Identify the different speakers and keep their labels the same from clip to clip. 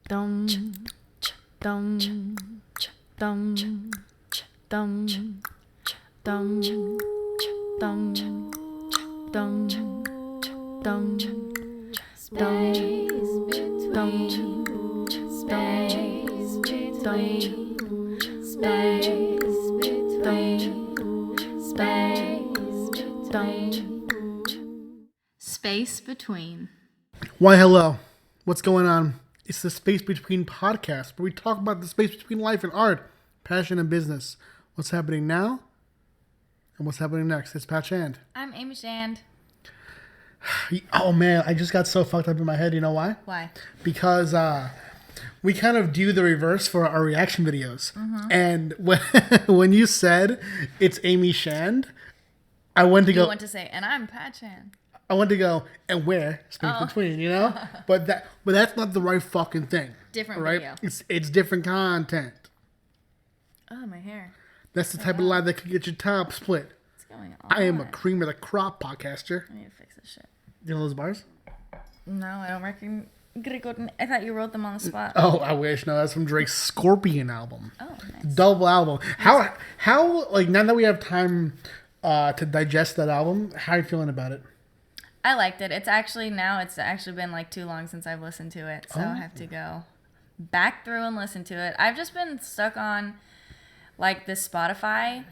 Speaker 1: dum dum dum dum dum dum dum dum
Speaker 2: Space between.
Speaker 3: Why, hello. What's going on? It's the Space Between podcast, where we talk about the space between life and art, passion and business. What's happening now and what's happening next. It's Pat Shand.
Speaker 2: I'm Amy Shand.
Speaker 3: Oh, man, I just got so fucked up in my head. You know why?
Speaker 2: Why?
Speaker 3: Because we kind of do the reverse for our reaction videos. And when you said it's Amy Shand, I went to
Speaker 2: You
Speaker 3: go...
Speaker 2: want to say, and I'm Pat Shand.
Speaker 3: I went to go, and where? Space between, you know? but that's not the right fucking thing.
Speaker 2: Different
Speaker 3: right?
Speaker 2: video.
Speaker 3: It's different content.
Speaker 2: Oh, my hair.
Speaker 3: That's the type of lie that could get your top split.
Speaker 2: What's going on?
Speaker 3: I am a cream of the crop podcaster.
Speaker 2: I need to fix this shit.
Speaker 3: You know those bars?
Speaker 2: No, I don't reckon. I thought you wrote them on the spot.
Speaker 3: Oh, I wish. No, that's from Drake's Scorpion album.
Speaker 2: Oh, nice.
Speaker 3: Double album. How like, now that we have time to digest that album, how are you feeling about it?
Speaker 2: I liked it. It's actually been like too long since I've listened to it, so I have to go back through and listen to it. I've just been stuck on like this Spotify.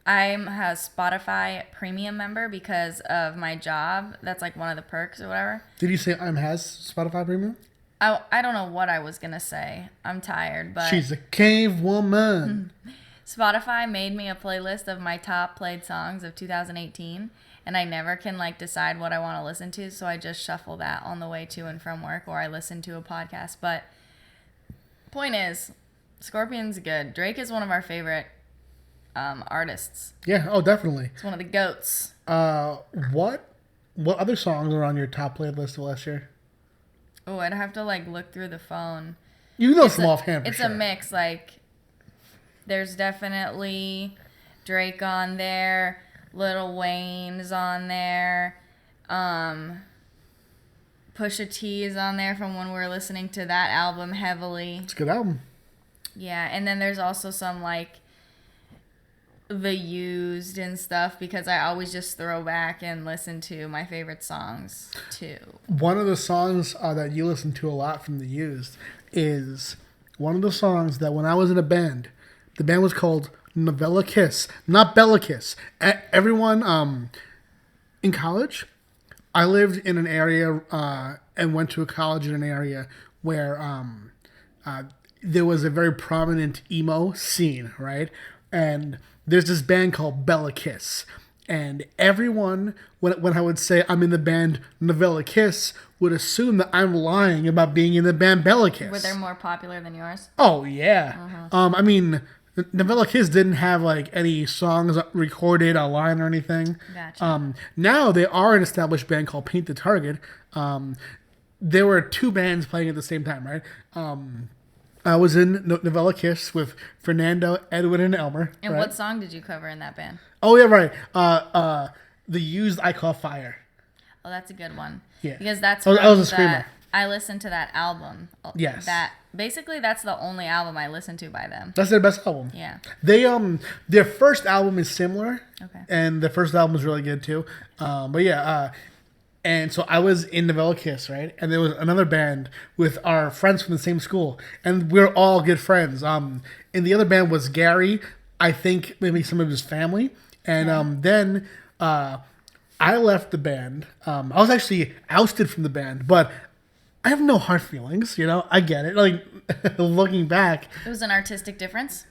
Speaker 2: I'm a Spotify premium member because of my job. That's like one of the perks or whatever.
Speaker 3: Did you say has Spotify Premium?
Speaker 2: I don't know what I was gonna say. I'm tired, but
Speaker 3: She's a cave woman.
Speaker 2: Spotify made me a playlist of my top played songs of 2018, and I never can like decide what I want to listen to, so I just shuffle that on the way to and from work, or I listen to a podcast. But point is, Scorpion's good. Drake is one of our favorite artists.
Speaker 3: Yeah. Oh, definitely.
Speaker 2: It's one of the goats.
Speaker 3: What other songs are on your top playlist of last year?
Speaker 2: Oh, I'd have to like look through the phone.
Speaker 3: You know some offhand. For
Speaker 2: It's
Speaker 3: sure.
Speaker 2: a mix. Like, there's definitely Drake on there. Lil Wayne's on there. Pusha T is on there from when we were listening to that album heavily.
Speaker 3: It's a good album.
Speaker 2: Yeah, and then there's also some like The Used and stuff, because I always just throw back and listen to my favorite songs too.
Speaker 3: One of the songs that you listen to a lot from The Used is one of the songs that when I was in a band, the band was called Novella Kiss, not Bella Kiss. Everyone in college, I lived in an area and went to a college in an area where there was a very prominent emo scene, right? And there's this band called Bella Kiss. And everyone, when I would say I'm in the band Novella Kiss, would assume that I'm lying about being in the band Bella Kiss.
Speaker 2: Were they more popular than yours?
Speaker 3: Oh, yeah. I mean, Novella Kiss didn't have like any songs recorded online or anything.
Speaker 2: Gotcha.
Speaker 3: Now they are an established band called Paint the Target. There were two bands playing at the same time, right? I was in Novella Kiss with Fernando, Edwin, and Elmer.
Speaker 2: And
Speaker 3: right?
Speaker 2: what song did you cover in that band?
Speaker 3: Oh, yeah, right. The Used I Call Fire.
Speaker 2: Oh, that's a good one.
Speaker 3: Yeah.
Speaker 2: Because that's
Speaker 3: I was a screamer.
Speaker 2: I listened to that album.
Speaker 3: Yes.
Speaker 2: That's the only album I listened to by them.
Speaker 3: That's their best album.
Speaker 2: Yeah.
Speaker 3: They their first album is similar.
Speaker 2: Okay.
Speaker 3: And the first album is really good too. But yeah, and so I was in Novella Kiss, right? And there was another band with our friends from the same school, and we're all good friends. And the other band was Gary, I think maybe some of his family, and then I left the band. I was actually ousted from the band, but I have no hard feelings, you know? I get it. Like, looking back.
Speaker 2: It was an artistic difference?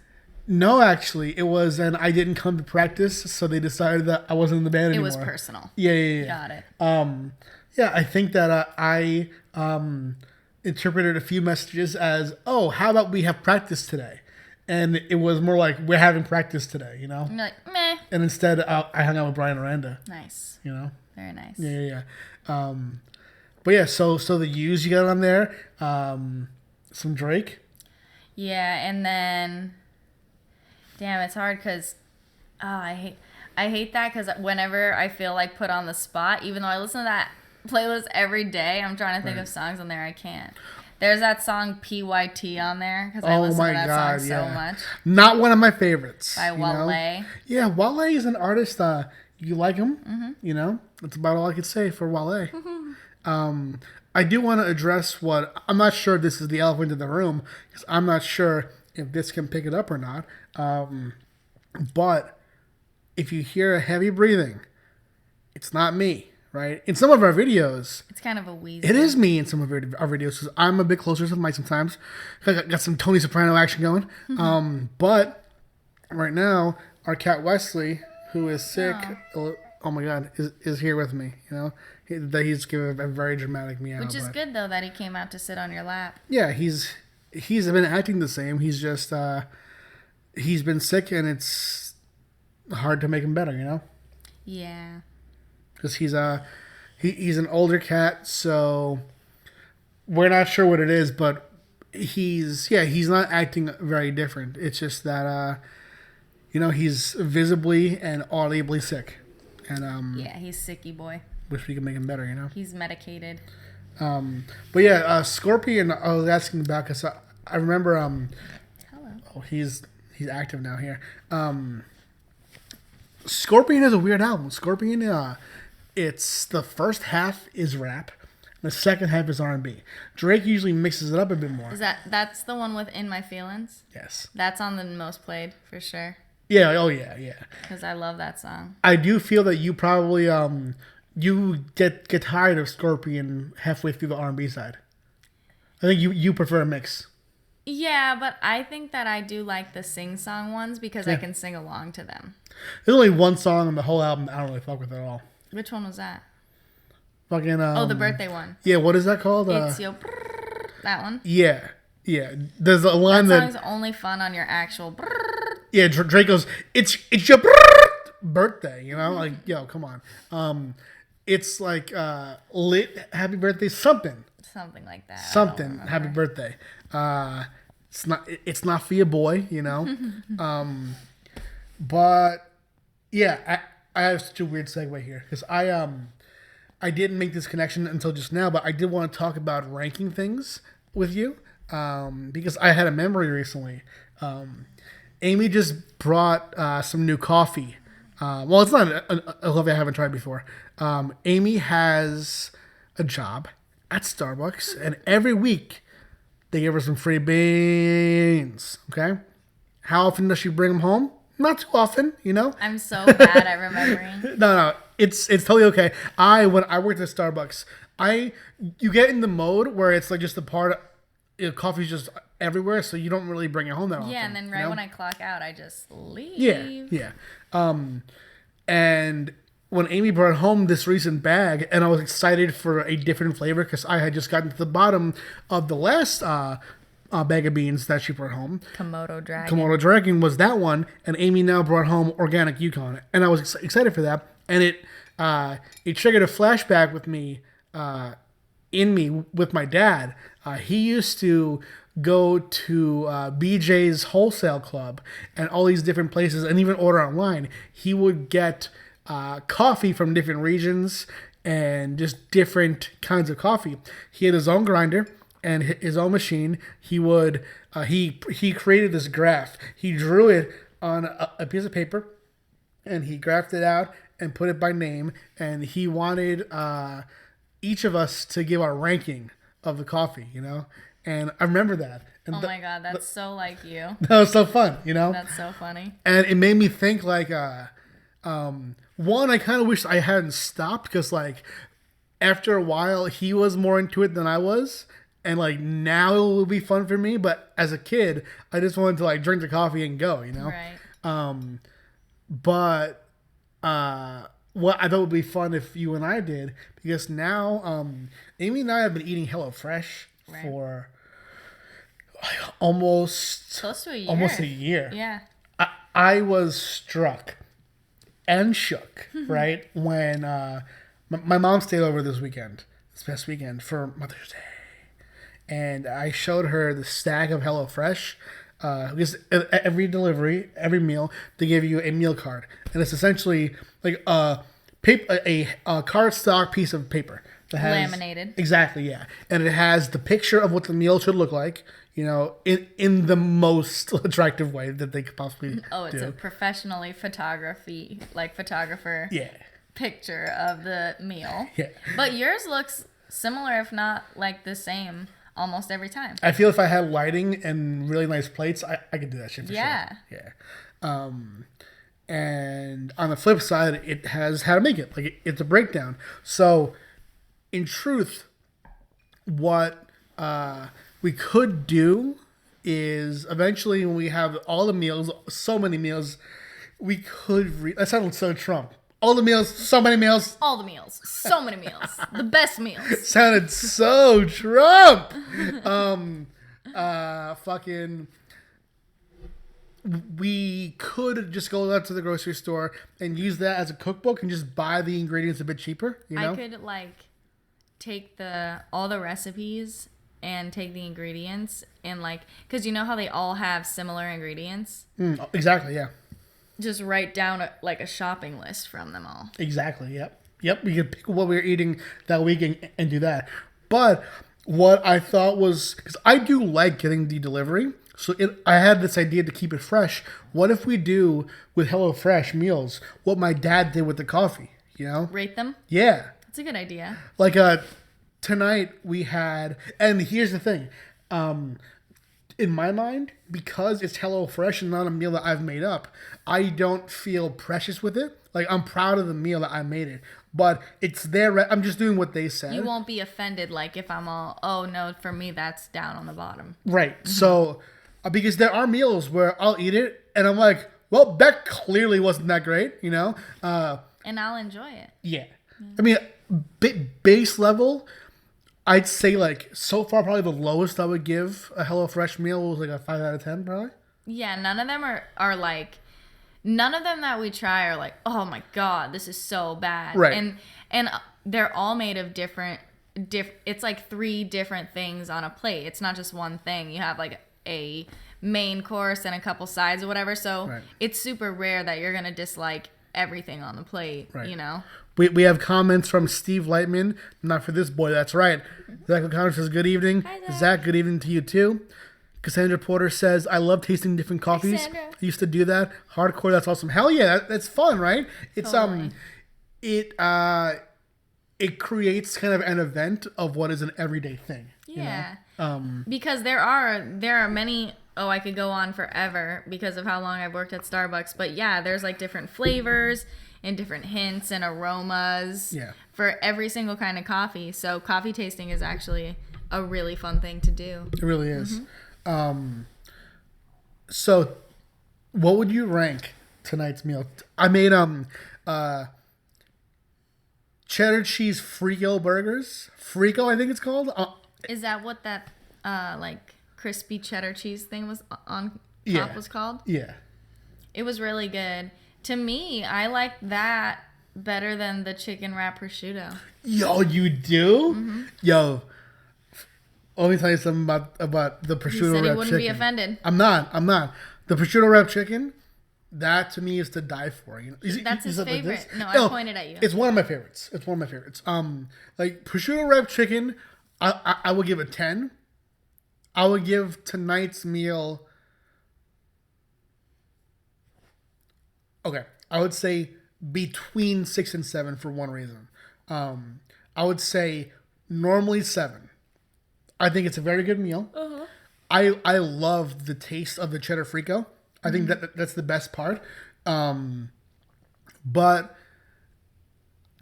Speaker 3: No, actually. It was, and I didn't come to practice, so they decided that I wasn't in the band anymore.
Speaker 2: It was personal.
Speaker 3: Yeah.
Speaker 2: Got it.
Speaker 3: Yeah, I think that I interpreted a few messages as, oh, how about we have practice today? And it was more like, we're having practice today, you know?
Speaker 2: You're like, meh.
Speaker 3: And instead, I hung out with Brian Aranda.
Speaker 2: Nice.
Speaker 3: You know?
Speaker 2: Very nice.
Speaker 3: Yeah. But yeah, so The Used you got on there. Some Drake.
Speaker 2: Yeah, and then, damn, it's hard because, I hate that because whenever I feel like put on the spot, even though I listen to that playlist every day, I'm trying to think of songs on there I can't. There's that song PYT on there because I listen to that song so much.
Speaker 3: Not one of my favorites.
Speaker 2: By Wale.
Speaker 3: Yeah, Wale is an artist. You like him? You know, that's about all I could say for Wale. I do want to address what I'm not sure if this is the elephant in the room because I'm not sure if this can pick it up or not. But if you hear heavy breathing, it's not me, right? In some of our videos,
Speaker 2: it's kind of a wheezy.
Speaker 3: It is me in some of our videos because I'm a bit closer to the mic sometimes. I got some Tony Soprano action going. But right now, our cat Wesley, who is sick, oh my God, is here with me. You know, he's giving a very dramatic meow.
Speaker 2: Which is good though that he came out to sit on your lap.
Speaker 3: Yeah, he's been acting the same. He's just he's been sick, and it's hard to make him better. You know.
Speaker 2: Yeah.
Speaker 3: Because he's an older cat, so we're not sure what it is, but he's not acting very different. It's just that he's visibly and audibly sick, and
Speaker 2: yeah, he's sicky boy.
Speaker 3: Wish we could make him better, you know.
Speaker 2: He's medicated.
Speaker 3: But yeah, Scorpion. I was asking about because I remember.
Speaker 2: Hello.
Speaker 3: Oh, he's active now here. Scorpion is a weird album. Scorpion. It's the first half is rap, and the second half is R&B. Drake usually mixes it up a bit more.
Speaker 2: That's the one with In My Feelings?
Speaker 3: Yes.
Speaker 2: That's on the most played for sure.
Speaker 3: Yeah. Oh yeah. Yeah.
Speaker 2: Because I love that song.
Speaker 3: I do feel that you probably you get tired of Scorpion halfway through the R&B side. I think you prefer a mix.
Speaker 2: Yeah, but I think that I do like the sing-song ones because I can sing along to them.
Speaker 3: There's only one song on the whole album I don't really fuck with at all.
Speaker 2: Which one was that?
Speaker 3: Fucking
Speaker 2: the birthday one.
Speaker 3: Yeah, what is that called?
Speaker 2: It's your that one.
Speaker 3: Yeah. There's a line
Speaker 2: that song's only fun on your actual.
Speaker 3: Yeah, Drake goes, it's your birthday, you know, like yo, come on. It's like lit happy birthday something
Speaker 2: like that.
Speaker 3: Something happy birthday. It's not for your boy, you know. But yeah, I have such a weird segue here because I didn't make this connection until just now, but I did want to talk about ranking things with you because I had a memory recently. Amy just brought some new coffee. Well, it's not a coffee I haven't tried before. Amy has a job at Starbucks, and every week they give her some free beans. Okay, how often does she bring them home? Not too often, you know.
Speaker 2: I'm so bad at remembering.
Speaker 3: No, it's totally okay. When I worked at Starbucks, you get in the mode where it's like just the part of coffee's just everywhere, so you don't really bring it home that often.
Speaker 2: Yeah, and then when I clock out, I just leave.
Speaker 3: Yeah. And when Amy brought home this recent bag, and I was excited for a different flavor because I had just gotten to the bottom of the last bag of beans that she brought home.
Speaker 2: Komodo
Speaker 3: Dragon was that one, and Amy now brought home organic Yukon, and I was excited for that. And it triggered a flashback with me, with my dad. He used to go to BJ's Wholesale Club and all these different places, and even order online. He would get coffee from different regions and just different kinds of coffee. He had his own grinder and his own machine. He would he created this graph. He drew it on a piece of paper, and he graphed it out and put it by name. And he wanted each of us to give our ranking of the coffee, you know. And I remember that. And
Speaker 2: oh my God, that's so like you.
Speaker 3: That was so fun, you know.
Speaker 2: That's so funny.
Speaker 3: And it made me think like, one, I kind of wish I hadn't stopped because like after a while he was more into it than I was. And like now it will be fun for me, but as a kid, I just wanted to like drink the coffee and go, you know.
Speaker 2: Right.
Speaker 3: But what I thought would be fun if you and I did, because now Amy and I have been eating HelloFresh for almost
Speaker 2: close to a year.
Speaker 3: Almost a year.
Speaker 2: Yeah.
Speaker 3: I was struck and shook, right, when my mom stayed over this past weekend for Mother's Day. And I showed her the stack of HelloFresh. Because every delivery, every meal, they give you a meal card, and it's essentially like a cardstock piece of paper that has
Speaker 2: Laminated.
Speaker 3: Exactly, yeah, and it has the picture of what the meal should look like. In the most attractive way that they could possibly
Speaker 2: Oh, it's
Speaker 3: do.
Speaker 2: a professionally photographer
Speaker 3: Yeah.
Speaker 2: picture of the meal.
Speaker 3: Yeah.
Speaker 2: But yours looks similar, if not like the same, almost every time.
Speaker 3: I feel if I had lighting and really nice plates, I could do that shit for
Speaker 2: Yeah.
Speaker 3: sure. Yeah. And on the flip side, it has how to make it. Like it's a breakdown. So, in truth, what we could do is eventually when we have all the meals, so many meals, we could. That sounds so Trump. All the meals, so many meals.
Speaker 2: All the meals. So many meals. The best meals.
Speaker 3: Sounded so Trump. Fucking. We could just go out to the grocery store and use that as a cookbook and just buy the ingredients a bit cheaper.
Speaker 2: I could take all the recipes and take the ingredients and because you know how they all have similar ingredients.
Speaker 3: Exactly. Yeah.
Speaker 2: Just write down a shopping list from them all.
Speaker 3: Exactly. Yep. We could pick what we were eating that week and do that. But what I thought was because I do like getting the delivery. So I had this idea to keep it fresh. What if we do with HelloFresh meals what my dad did with the coffee?
Speaker 2: Rate them?
Speaker 3: Yeah.
Speaker 2: That's a good idea.
Speaker 3: Tonight we had, and here's the thing. In my mind, because it's HelloFresh and not a meal that I've made up, I don't feel precious with it. I'm proud of the meal that I made it. But it's there. I'm just doing what they said.
Speaker 2: You won't be offended if I'm all, oh no, for me that's down on the bottom.
Speaker 3: Right. Mm-hmm. So, because there are meals where I'll eat it and I'm like, well, that clearly wasn't that great,
Speaker 2: And I'll enjoy it.
Speaker 3: Yeah. I mean, base level, I'd say so far probably the lowest I would give a HelloFresh meal was a 5 out of 10 probably.
Speaker 2: Yeah, none of them are none of them that we try are oh my god, this is so bad.
Speaker 3: Right.
Speaker 2: And they're all made of different it's 3 different things on a plate. It's not just one thing. You have a main course and a couple sides or whatever. So
Speaker 3: right.
Speaker 2: It's super rare that you're gonna dislike everything on the plate.
Speaker 3: Right.
Speaker 2: We
Speaker 3: have comments from Steve Lightman. Not for this boy, that's right. Zach O'Connor says, good evening.
Speaker 2: Hi,
Speaker 3: Zach, good evening to you too. Cassandra Porter says, I love tasting different coffees.
Speaker 2: Cassandra.
Speaker 3: I used to do that. Hardcore, that's awesome. Hell yeah, that's fun, right? It's
Speaker 2: Totally.
Speaker 3: It creates kind of an event of what is an everyday thing.
Speaker 2: Yeah. Because there are many. Oh, I could go on forever because of how long I've worked at Starbucks. But yeah, there's different flavors and different hints and aromas for every single kind of coffee. So coffee tasting is actually a really fun thing to do.
Speaker 3: It really is. So what would you rank tonight's meal? I made cheddar cheese Frico burgers. Frico, I think it's called.
Speaker 2: Is that what that crispy cheddar cheese thing was on
Speaker 3: Yeah.
Speaker 2: top was called?
Speaker 3: Yeah.
Speaker 2: It was really good. To me, I like that better than the chicken wrap prosciutto.
Speaker 3: Yo, you do? Yo, let me tell you something about the prosciutto
Speaker 2: You said
Speaker 3: wrap
Speaker 2: he wouldn't
Speaker 3: chicken.
Speaker 2: be offended.
Speaker 3: I'm not. The prosciutto wrap chicken, that to me is to die for.
Speaker 2: That's his
Speaker 3: said
Speaker 2: favorite.
Speaker 3: this?
Speaker 2: No, I pointed at you.
Speaker 3: It's one of my favorites. Prosciutto wrap chicken, I would give a 10. I would give tonight's meal. Okay, I would say between 6 and 7 for one reason. I would say normally 7. I think it's a very good meal.
Speaker 2: Uh-huh.
Speaker 3: I love the taste of the cheddar Frico. I think that's the best part. But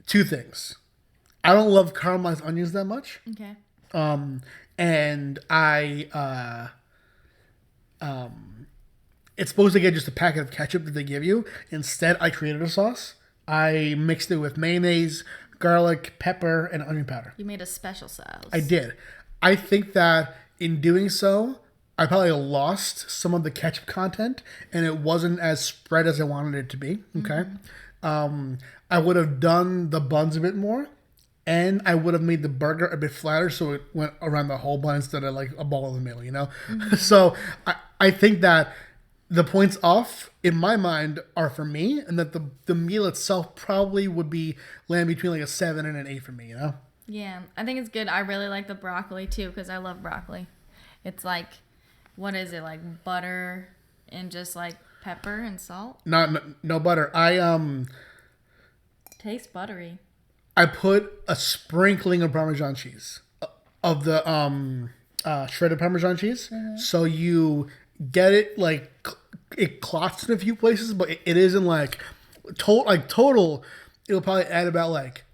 Speaker 3: 2 things. I don't love caramelized onions that much.
Speaker 2: Okay.
Speaker 3: And it's supposed to get just a packet of ketchup that they give you. Instead, I created a sauce. I mixed it with mayonnaise, garlic, pepper, and onion powder.
Speaker 2: You made a special sauce.
Speaker 3: I did. I think that in doing so, I probably lost some of the ketchup content, and it wasn't as spread as I wanted it to be. Okay. I would have done the buns a bit more, and I would have made the burger a bit flatter so it went around the whole bun instead of a ball in the middle, So I think that the points off, in my mind, are for me, and that the meal itself probably would be land between a 7 and an 8 for me,
Speaker 2: Yeah, I think it's good. I really like the broccoli too because I love broccoli. It's like, what is it, like butter and just like pepper and salt?
Speaker 3: No butter.
Speaker 2: Tastes buttery.
Speaker 3: I put a sprinkling of Parmesan cheese, of the shredded Parmesan cheese. So you get it like it clots in a few places, but it isn't like total. It'll probably add about like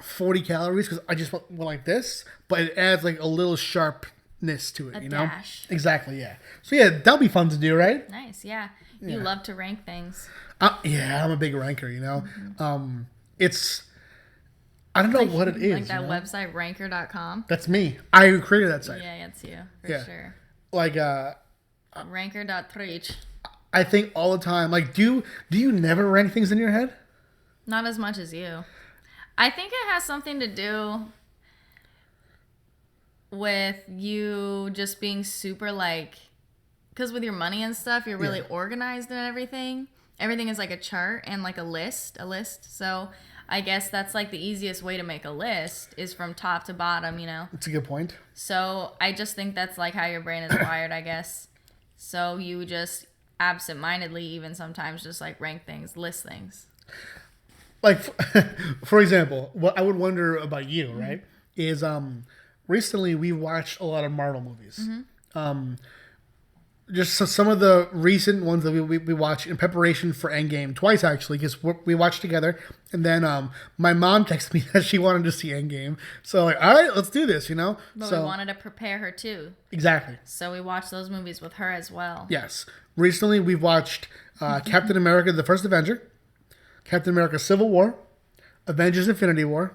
Speaker 3: 40 calories because I just went like this, but it adds like a little sharpness to it.
Speaker 2: A
Speaker 3: you know,
Speaker 2: dash.
Speaker 3: exactly. Yeah. So yeah, that'll be fun to do, right?
Speaker 2: Nice, yeah. You love to rank things.
Speaker 3: Yeah, I'm a big ranker. You know, it's. I don't know what it is.
Speaker 2: Like that website, ranker.com.
Speaker 3: That's me. I created that site.
Speaker 2: Yeah, it's you, for sure.
Speaker 3: Like,
Speaker 2: Ranker.trich.
Speaker 3: I think all the time. Like, do you never rank things in your head?
Speaker 2: Not as much as you. I think it has something to do with you just being super like, because with your money and stuff, you're really organized and everything. Everything is like a chart and like a list. So I guess that's like the easiest way to make a list is from top to bottom, you know?
Speaker 3: That's a good point.
Speaker 2: So I just think that's like how your brain is wired, I guess. So you just absentmindedly even sometimes just like rank things, list things.
Speaker 3: Like, for example, what I would wonder about you, right, is recently we watched a lot of Marvel movies. Just some of the recent ones that we watched in preparation for Endgame twice, actually, because we watched together. And then my mom texted me that she wanted to see Endgame. So, like, all right, let's do this, you know?
Speaker 2: But we wanted to prepare her, too.
Speaker 3: Exactly.
Speaker 2: So we watched those movies with her as well.
Speaker 3: Yes. Recently, we've watched Captain America, The First Avenger, Captain America Civil War, Avengers Infinity War,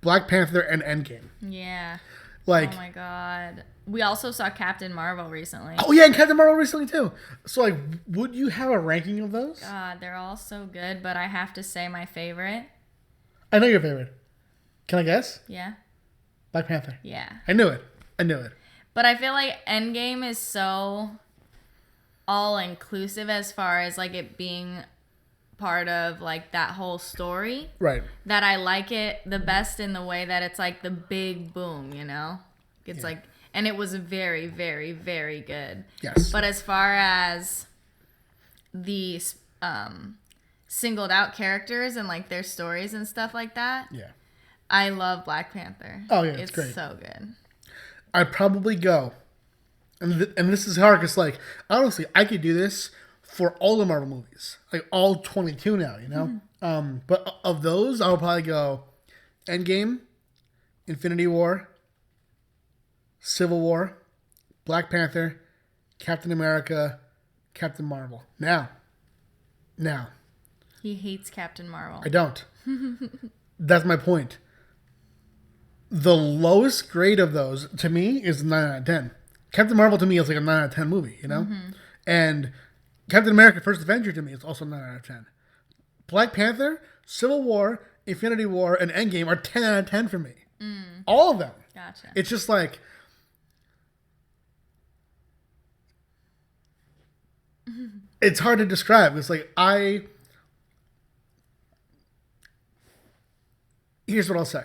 Speaker 3: Black Panther, and Endgame.
Speaker 2: Yeah.
Speaker 3: Like,
Speaker 2: oh, my God. We also saw Captain Marvel recently.
Speaker 3: Oh, yeah, and Captain Marvel recently, too. So, like, would you have a ranking of those?
Speaker 2: God, they're all so good, but I have to say my favorite.
Speaker 3: I know your favorite. Can I guess?
Speaker 2: Yeah.
Speaker 3: Black Panther.
Speaker 2: Yeah.
Speaker 3: I knew it.
Speaker 2: But I feel like Endgame is so all-inclusive as far as, like, it being part of, like, that whole story.
Speaker 3: Right.
Speaker 2: That I like it the best in the way that it's, like, the big boom, you know? It's like... And it was very, very, very good.
Speaker 3: Yes.
Speaker 2: But as far as the singled out characters and like their stories and stuff like that, I love Black Panther.
Speaker 3: Oh yeah, it's great.
Speaker 2: So good.
Speaker 3: I'd probably go, and this is hard because like honestly, I could do this for all the Marvel movies, like all 22 now, you know. But of those, I'll probably go Endgame, Infinity War, Civil War, Black Panther, Captain America, Captain Marvel. Now.
Speaker 2: He hates Captain Marvel.
Speaker 3: I don't. That's my point. The lowest grade of those, to me, is 9 out of 10. Captain Marvel, to me, is like a 9 out of 10 movie, you know? And Captain America First Avenger, to me, is also 9 out of 10. Black Panther, Civil War, Infinity War, and Endgame are 10 out of 10 for me. All of them.
Speaker 2: Gotcha.
Speaker 3: It's just like... It's hard to describe. It's like here's what I'll say.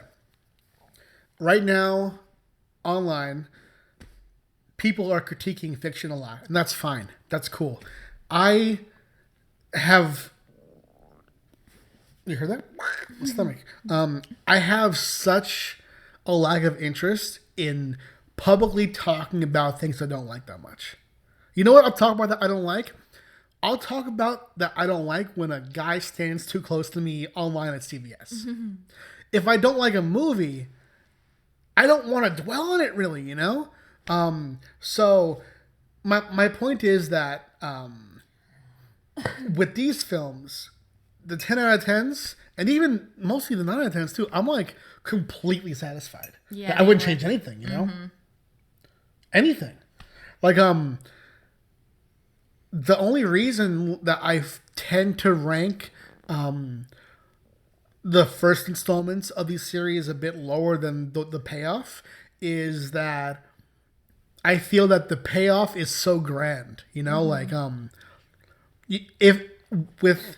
Speaker 3: Right now, online, people are critiquing fiction a lot, and that's fine. That's cool. You heard that? My stomach. I have such a lack of interest in publicly talking about things I don't like that much. You know what I'll talk about that I don't like? I'll talk about that I don't like when a guy stands too close to me online at CVS. If I don't like a movie, I don't want to dwell on it really, you know? So my point is that with these films, the 10 out of 10s, and even mostly the 9 out of 10s too, I'm like completely satisfied.
Speaker 2: Yeah,
Speaker 3: I wouldn't change anything, you know? Anything. Like, the only reason that I tend to rank the first installments of these series a bit lower than the payoff is that I feel that the payoff is so grand, you know, like if with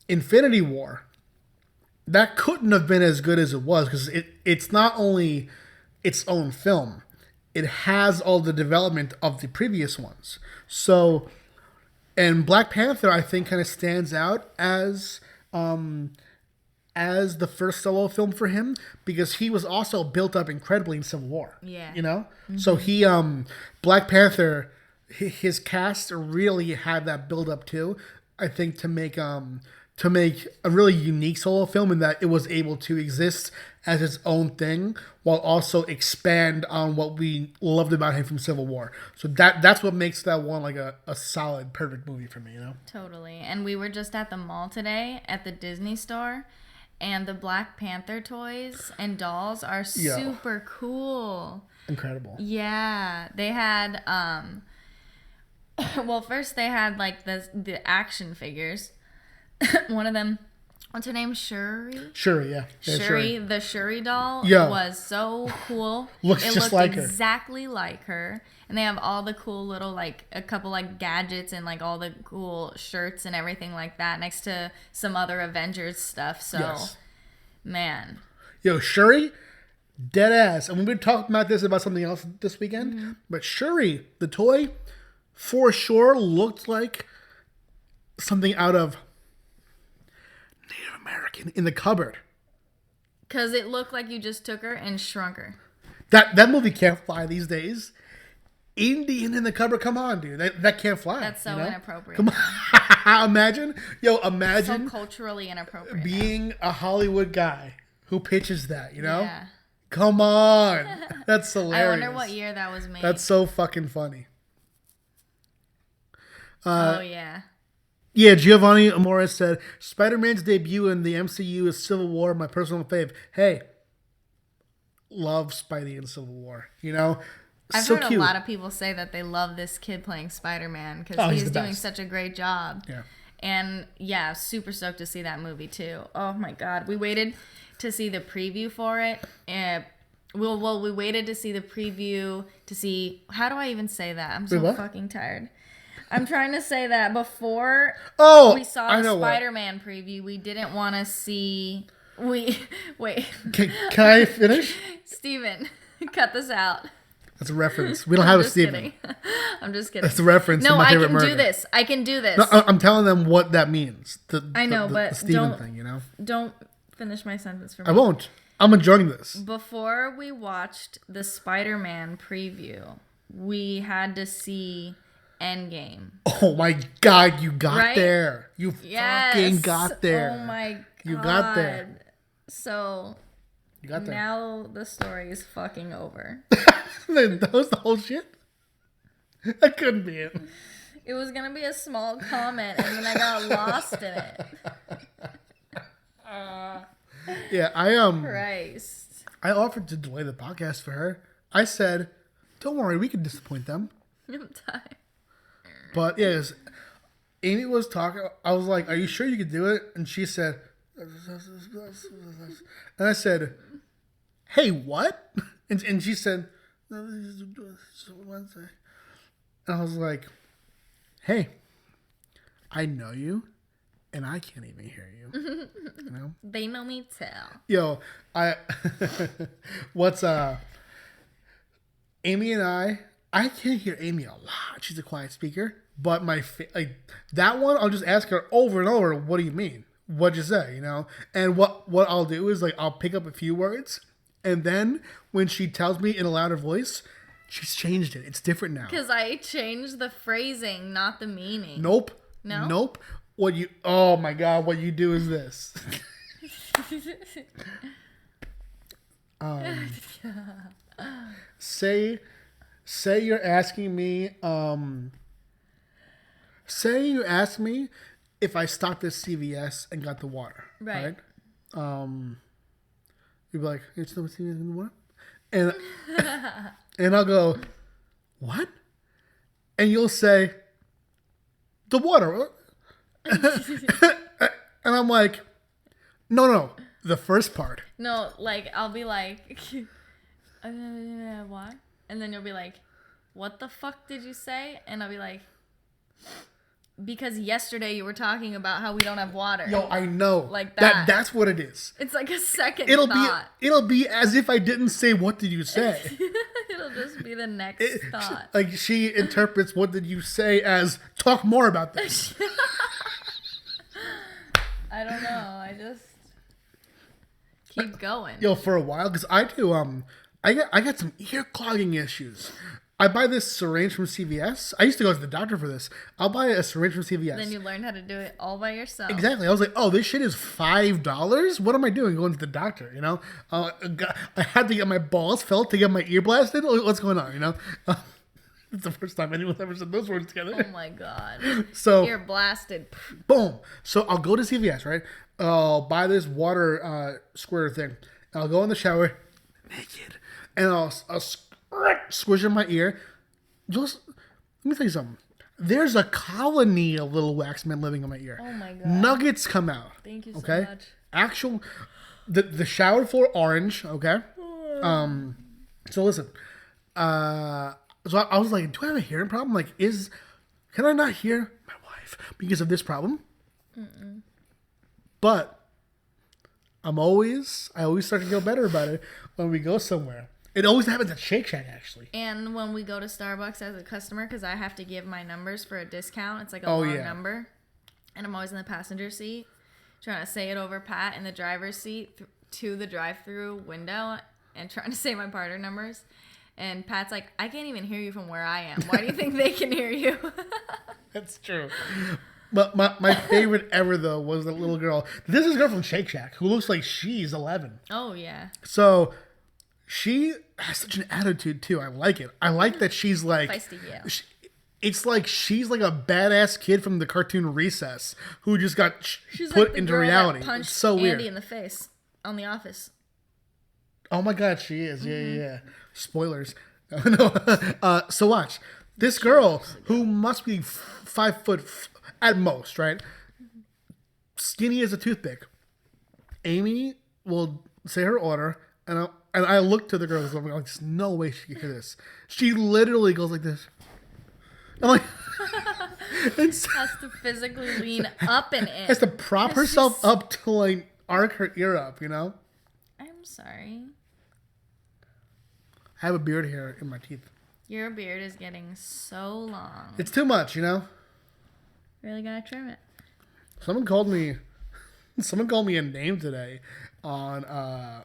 Speaker 3: Infinity War, that couldn't have been as good as it was because it's not only its own film, it has all the development of the previous ones. So, and Black Panther, I think, kind of stands out as the first solo film for him because he was also built up incredibly in Civil War.
Speaker 2: Yeah.
Speaker 3: You know? So he Black Panther, his cast really had that build up too, I think, to make a really unique solo film in that it was able to exist as its own thing while also expand on what we loved about him from Civil War. So that's what makes that one like a solid, perfect movie for me, you know?
Speaker 2: Totally. And we were just at the mall today at the Disney store, and the Black Panther toys and dolls are super cool.
Speaker 3: Incredible.
Speaker 2: Yeah. They had well, first they had like the action figures. One of them, what's her name? Shuri?
Speaker 3: Shuri, yeah.
Speaker 2: Shuri, the Shuri doll was so cool.
Speaker 3: It looked
Speaker 2: like exactly like her. And they have all the cool little, like, a couple, like, gadgets and, like, all the cool shirts and everything like that next to some other Avengers stuff. So, man.
Speaker 3: Yo, Shuri, dead ass. And we've been talking about something else this weekend. But Shuri, the toy, for sure looked like something out of Native American in the cupboard.
Speaker 2: Because it looked like you just took her and shrunk her.
Speaker 3: That movie can't fly these days. Indian in the cupboard, come on, dude. That can't fly.
Speaker 2: That's so inappropriate.
Speaker 3: Come on. Imagine
Speaker 2: so culturally inappropriate.
Speaker 3: Being a Hollywood guy who pitches that, you know?
Speaker 2: Yeah.
Speaker 3: Come on. That's hilarious.
Speaker 2: I wonder what year that was made.
Speaker 3: That's so fucking funny.
Speaker 2: Oh, yeah.
Speaker 3: Yeah, Giovanni Amore said, Spider-Man's debut in the MCU is Civil War, my personal fave. Hey, love Spidey in Civil War, you know?
Speaker 2: I've
Speaker 3: so
Speaker 2: heard
Speaker 3: cute.
Speaker 2: a lot of people say that they love this kid playing Spider-Man because he's doing such a great job.
Speaker 3: Yeah.
Speaker 2: And yeah, super stoked to see that movie too. Oh my God. We waited to see the preview for it. We waited to see the preview to see, how do I even say that? I'm so fucking tired. I'm trying to say that before we saw the Spider-Man preview, we didn't want to see... Wait.
Speaker 3: Can I finish?
Speaker 2: Steven, cut this out.
Speaker 3: That's a reference. We don't have a Steven.
Speaker 2: I'm just kidding.
Speaker 3: That's a reference to my favorite murder.
Speaker 2: I can do this.
Speaker 3: No, I'm telling them what that means.
Speaker 2: I know, but
Speaker 3: the Steven thing, you know?
Speaker 2: Don't finish my sentence for me.
Speaker 3: I won't. I'm enjoying this.
Speaker 2: Before we watched the Spider-Man preview, we had to see Endgame.
Speaker 3: Oh my God, you got there. You fucking got there.
Speaker 2: Oh my God.
Speaker 3: You got there.
Speaker 2: So
Speaker 3: you got there.
Speaker 2: Now the story is fucking over.
Speaker 3: That was the whole shit? That couldn't be it.
Speaker 2: It was going to be a small comment, and then I got lost in it.
Speaker 3: Yeah,
Speaker 2: Christ.
Speaker 3: I offered to delay the podcast for her. I said, don't worry, we can disappoint them.
Speaker 2: I'm tired.
Speaker 3: But yes, Amy was talking. I was like, are you sure you could do it? And she said, and I said, hey, what? And she said, and I was like, hey, I know you, and I can't even hear you. You know?
Speaker 2: They know me too.
Speaker 3: Yo, Amy and I can't hear Amy a lot. She's a quiet speaker. But that one, I'll just ask her over and over, what do you mean? What'd you say, you know? And what I'll do is, like, I'll pick up a few words, and then when she tells me in a louder voice, she's changed it. It's different now.
Speaker 2: Because I changed the phrasing, not the meaning.
Speaker 3: Nope.
Speaker 2: No?
Speaker 3: Nope. Oh my God, what you do is this. Say you're asking me, say you ask me if I stopped at CVS and got the water.
Speaker 2: Right.
Speaker 3: You'd be like, you still at CVS and the water? And I'll go, what? And you'll say, the water. And I'm like, no, the first part.
Speaker 2: No, like, I'll be like, what? And then you'll be like, what the fuck did you say? And I'll be like, because yesterday you were talking about how we don't have water.
Speaker 3: Yo, I know.
Speaker 2: Like that.
Speaker 3: That's what it is.
Speaker 2: It's like a second
Speaker 3: It'll
Speaker 2: thought.
Speaker 3: It'll be as if I didn't say what did you say.
Speaker 2: It'll just be the next thought.
Speaker 3: Like she interprets what did you say as talk more about this.
Speaker 2: I don't know. I just keep going.
Speaker 3: Yo, for a while, because I do I got some ear clogging issues. I buy this syringe from CVS. I used to go to the doctor for this. I'll buy a syringe from CVS.
Speaker 2: Then you learned how to do it all by yourself.
Speaker 3: Exactly. I was like, oh, this shit is $5? What am I doing going to the doctor, you know? I had to get my balls felt to get my ear blasted. What's going on, you know? It's the first time anyone's ever said those words together.
Speaker 2: Oh my God.
Speaker 3: So
Speaker 2: Ear blasted.
Speaker 3: boom. So I'll go to CVS, right? I'll buy this water squirter thing. And I'll go in the shower naked. And I'll squish in my ear. Just let me tell you something. There's a colony of little wax men living in my ear.
Speaker 2: Oh my God.
Speaker 3: Nuggets come out.
Speaker 2: Thank you so
Speaker 3: Okay.
Speaker 2: much.
Speaker 3: Actual the shower floor orange. Okay. So listen. So I was like, do I have a hearing problem? Like, can I not hear my wife because of this problem? But I always start to feel better about it when we go somewhere. It always happens at Shake Shack, actually.
Speaker 2: And when we go to Starbucks as a customer, because I have to give my numbers for a discount. It's like a
Speaker 3: Oh,
Speaker 2: long
Speaker 3: yeah.
Speaker 2: number. And I'm always in the passenger seat trying to say it over Pat in the driver's seat to the drive-through window and trying to say my partner numbers. And Pat's like, I can't even hear you from where I am. Why do you think they can hear you?
Speaker 3: That's true. But my favorite ever, though, was the little girl. This is a girl from Shake Shack who looks like she's 11.
Speaker 2: Oh, yeah.
Speaker 3: So she has such an attitude, too. I like it. I like that she's like...
Speaker 2: Feisty, yeah.
Speaker 3: It's like she's like a badass kid from the cartoon Recess who just got
Speaker 2: She's
Speaker 3: put
Speaker 2: like the
Speaker 3: into
Speaker 2: girl
Speaker 3: reality.
Speaker 2: that punched
Speaker 3: It's so
Speaker 2: Andy
Speaker 3: weird.
Speaker 2: in the face on The Office.
Speaker 3: Oh my God, she is. Yeah. Spoilers. No. So watch. This girl who must be 5 foot at most, right? Skinny as a toothpick. Amy will say her order, and I look to the girl and I'm like, there's no way she can hear this. She literally goes like this. I'm like,
Speaker 2: Has to physically lean up and in.
Speaker 3: has to prop herself up to like arc her ear up, you know?
Speaker 2: I'm sorry.
Speaker 3: I have a beard hair in my teeth.
Speaker 2: Your beard is getting so long.
Speaker 3: It's too much, you know?
Speaker 2: Really gotta trim it.
Speaker 3: Someone called me a name today on the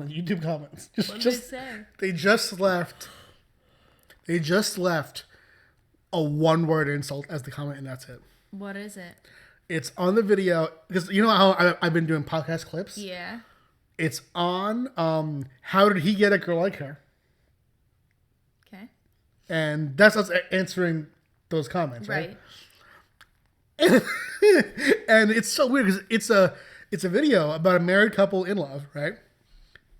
Speaker 3: YouTube comments.
Speaker 2: What did they say?
Speaker 3: They just left a one-word insult as the comment, and that's it.
Speaker 2: What is it?
Speaker 3: It's on the video because you know how I've been doing podcast clips.
Speaker 2: Yeah.
Speaker 3: It's on how did he get a girl like her?
Speaker 2: Okay.
Speaker 3: And that's us answering those comments, right? And it's so weird because it's a video about a married couple in love, right?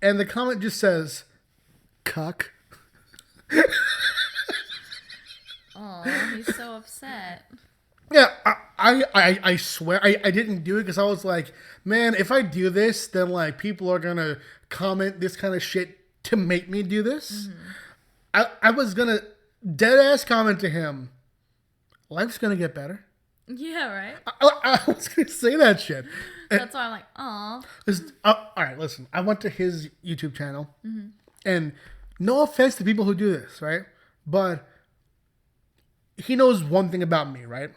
Speaker 3: And the comment just says, "Cuck."
Speaker 2: Oh, he's so upset.
Speaker 3: Yeah, I swear I didn't do it because I was like, man, if I do this, then like people are gonna comment this kind of shit to make me do this. I was gonna dead ass comment to him, life's gonna get better.
Speaker 2: Yeah, right?
Speaker 3: I was gonna say that shit.
Speaker 2: That's why I'm like, aw.
Speaker 3: All right, listen. I went to his YouTube channel, and no offense to people who do this, right? But he knows one thing about me, right?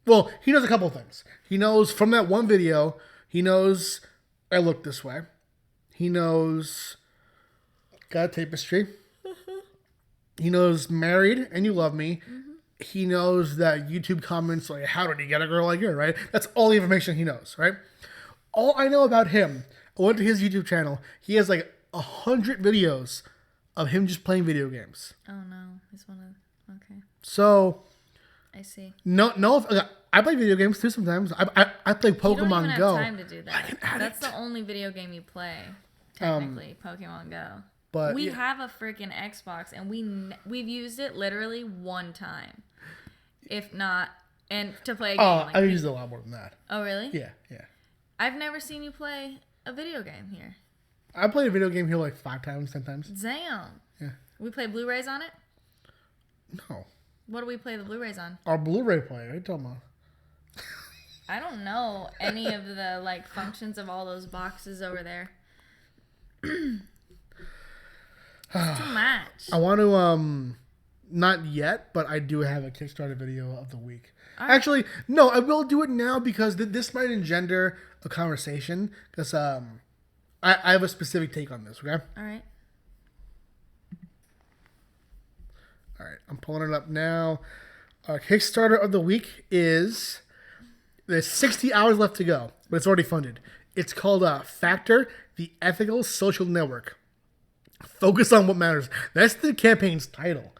Speaker 3: Well, he knows a couple things. He knows from that one video, he knows I look this way. He knows got a tapestry. He knows married and you love me. He knows that YouTube comments like, how did he get a girl like her, right? That's all the information he knows, right? All I know about him, I went to his YouTube channel. He has like 100 videos of him just playing video games.
Speaker 2: Oh, no. He's one of... Okay.
Speaker 3: So...
Speaker 2: I see.
Speaker 3: No, I play video games too sometimes. I play Pokemon
Speaker 2: You don't even
Speaker 3: Go.
Speaker 2: have time to do that. That's the only video game you play, technically, Pokemon Go.
Speaker 3: But
Speaker 2: we have a freaking Xbox, and we've used it literally one time, if not, and to play a game.
Speaker 3: Oh, I've used it a lot more than that.
Speaker 2: Oh, really?
Speaker 3: Yeah.
Speaker 2: I've never seen you play a video game here.
Speaker 3: I played a video game here like 5 times, 10 times.
Speaker 2: Damn.
Speaker 3: Yeah.
Speaker 2: We play Blu-rays on it?
Speaker 3: No.
Speaker 2: What do we play the Blu-rays on?
Speaker 3: Our Blu-ray player. What are you talking about?
Speaker 2: I don't know any of the like functions of all those boxes over there. It's too much.
Speaker 3: I want to not yet, but I do have a Kickstarter video of the week.
Speaker 2: Right.
Speaker 3: Actually, no, I will do it now because this might engender a conversation because I have a specific take on this, okay?
Speaker 2: All right.
Speaker 3: All right, I'm pulling it up now. Our Kickstarter of the week is... There's 60 hours left to go, but it's already funded. It's called Factor, the Ethical Social Network. Focus on what matters. That's the campaign's title.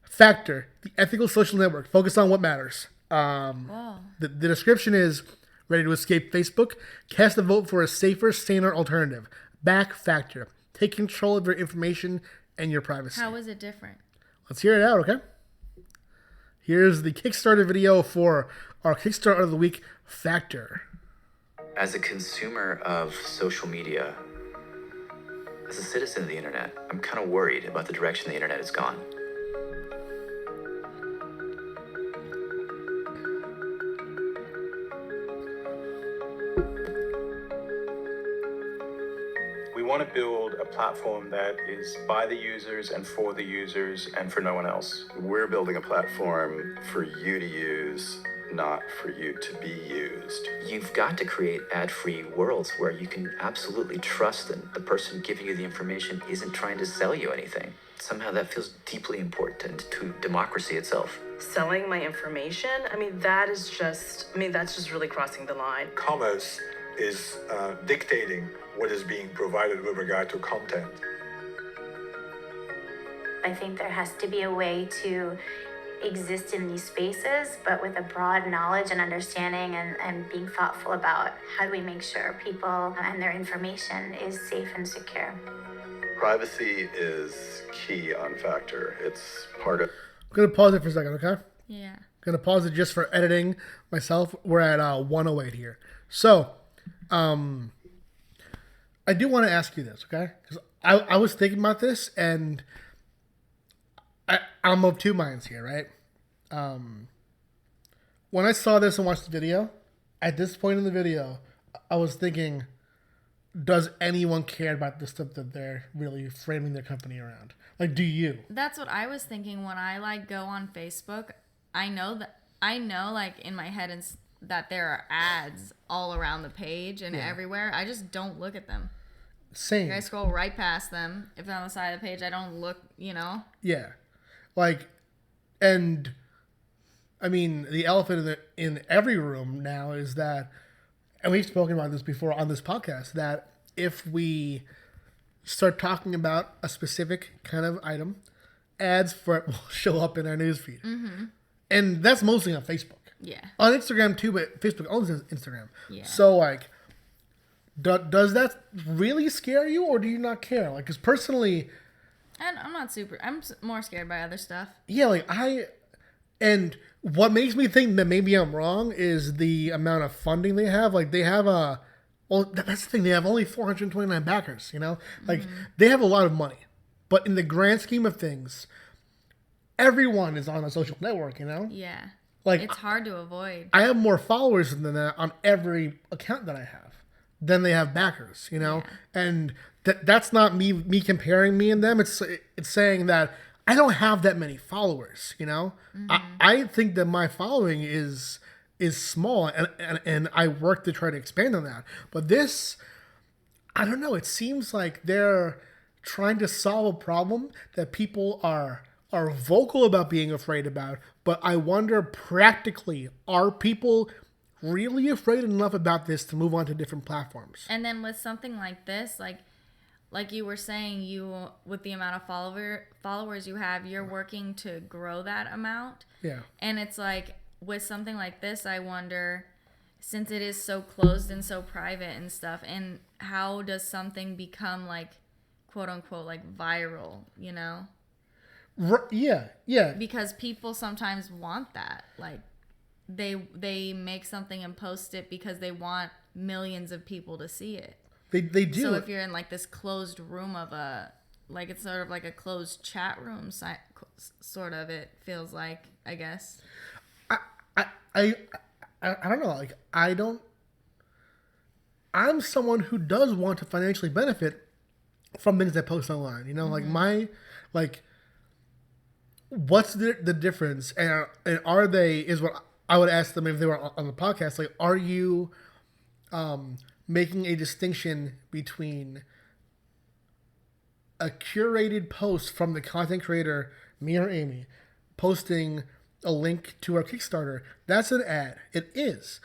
Speaker 3: Factor, the Ethical Social Network. Focus on what matters. The description is, ready to escape Facebook? Cast a vote for a safer, saner alternative. Back Factor. Take control of your information and your privacy.
Speaker 2: How is it different?
Speaker 3: Let's hear it out, okay? Here's the Kickstarter video for our Kickstarter of the week, Factor.
Speaker 4: As a consumer of social media, as a citizen of the internet, I'm kind of worried about the direction the internet has gone.
Speaker 5: We want to build a platform that is by the users and for the users and for no one else.
Speaker 6: We're building a platform for you to use, not for you to be used.
Speaker 4: You've got to create ad-free worlds where you can absolutely trust that the person giving you the information isn't trying to sell you anything. Somehow that feels deeply important to democracy itself.
Speaker 7: Selling my information, that's just really crossing the line.
Speaker 6: Commerce is dictating what is being provided with regard to content.
Speaker 8: I think there has to be a way to exist in these spaces, but with a broad knowledge and understanding and being thoughtful about how do we make sure people and their information is safe and secure.
Speaker 6: Privacy is key on Factor. It's part of...
Speaker 3: I'm going to pause it for a second, okay?
Speaker 2: Yeah.
Speaker 3: I'm going to pause it just for editing myself. We're at 108 here. So, I do want to ask you this, okay? Because I was thinking about this, and I'm of two minds here, right? When I saw this and watched the video, at this point in the video, I was thinking, does anyone care about the stuff that they're really framing their company around? Like, do you?
Speaker 2: That's what I was thinking when I go on Facebook. I know like in my head that there are ads all around the page and everywhere. I just don't look at them.
Speaker 3: Same.
Speaker 2: I scroll right past them. If they're on the side of the page, I don't look,
Speaker 3: Yeah. Like, and the elephant in every room now is that, and we've spoken about this before on this podcast, that if we start talking about a specific kind of item, ads for it will show up in our newsfeed. Mm-hmm. And that's mostly on Facebook.
Speaker 2: Yeah.
Speaker 3: On Instagram too, but Facebook owns Instagram.
Speaker 2: Yeah.
Speaker 3: So, like, does that really scare you, or do you not care? Like, because personally...
Speaker 2: I'm not super... I'm more scared by other stuff.
Speaker 3: Yeah, like, and what makes me think that maybe I'm wrong is the amount of funding they have. Like, they have that's the thing. They have only 429 backers, Like, they have a lot of money. But in the grand scheme of things, everyone is on a social network,
Speaker 2: Yeah.
Speaker 3: Like,
Speaker 2: it's hard to avoid.
Speaker 3: I have more followers than that on every account that I have than they have backers,
Speaker 2: Yeah.
Speaker 3: And that's not me comparing me and them. It's saying that I don't have that many followers, Mm-hmm. I think that my following is small, and I work to try to expand on that. But this, I don't know. It seems like they're trying to solve a problem that people are vocal about being afraid about. But I wonder, practically, are people really afraid enough about this to move on to different platforms?
Speaker 2: And then with something like this, like you were saying, you with the amount of followers you have, you're working to grow that amount.
Speaker 3: Yeah.
Speaker 2: And it's like with something like this, I wonder, since it is so closed and so private and stuff, and how does something become like, quote unquote, like viral,
Speaker 3: Yeah.
Speaker 2: Because people sometimes want that. Like they make something and post it because they want millions of people to see it.
Speaker 3: They do.
Speaker 2: So if you're in like this closed room of a like it's sort of like a closed chat room, sort of. It feels like, I guess.
Speaker 3: I don't know. Like I'm someone who does want to financially benefit from things I post online. You know, like what's the difference? And are they, is what I would ask them if they were on the podcast. Like, are you making a distinction between a curated post from the content creator, me or Amy, posting a link to our Kickstarter? That's an ad. It is.